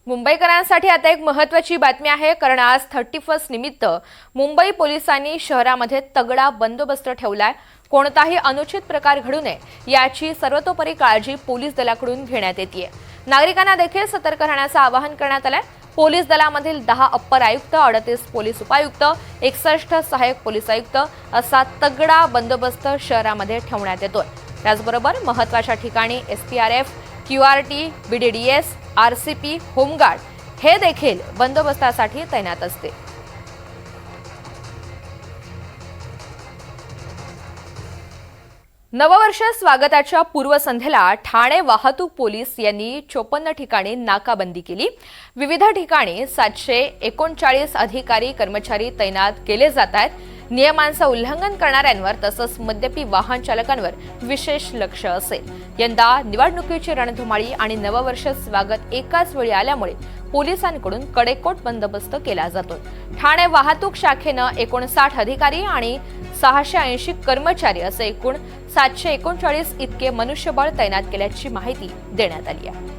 मुंबईकरांसाठी आता एक महत्त्वाची बातमी आहे, कारण आज 31 निमित्त मुंबई पोलिसांनी शहरामध्ये तगडा बंदोबस्त ठेवलाय। कोणताही अनुचित प्रकार घडू नये याची सर्वतोपरी काळजी पोलीस दलाकडून घेण्यात येते। नागरिकांना देखील सतर्क राहण्याचं आवाहन करण्यात आलंय। पोलीस दलामधील 10 अप्पर आयुक्त, 38 पोलीस उपायुक्त, 61 सहाय्यक पोलीस आयुक्त असा तगडा बंदोबस्त शहरामध्ये ठेवण्यात येतोय। त्याचबरोबर महत्त्वाच्या ठिकाणी एसपीआरएफ, क्यूआरटी, बीडीडीएस, आरसीपी, होमगार्ड हे देखील बंदोबस्तासाठी तैनात असते। नववर्ष स्वागताच्या पूर्वसंध्येला ठाणे वाहतूक पोलीस यांनी 54 ठिकाणी नाकाबंदी केली। विविध ठिकाणी 739 अधिकारी कर्मचारी तैनात केले जात आहेत। नियमांचं उल्लंघन करणाऱ्यांवर तसंच मद्यपी वाहन चालकांवर विशेष लक्ष असेल। यंदा निवडणुकीची रणधुमाळी आणि नववर्ष स्वागत एकाच वेळी आल्यामुळे पोलिसांकडून कडेकोट बंदोबस्त केला जातो। ठाणे वाहतूक शाखेनं 59 अधिकारी आणि 680 कर्मचारी असे एकूण 739 इतके मनुष्यबळ तैनात केल्याची माहिती देण्यात आली आहे।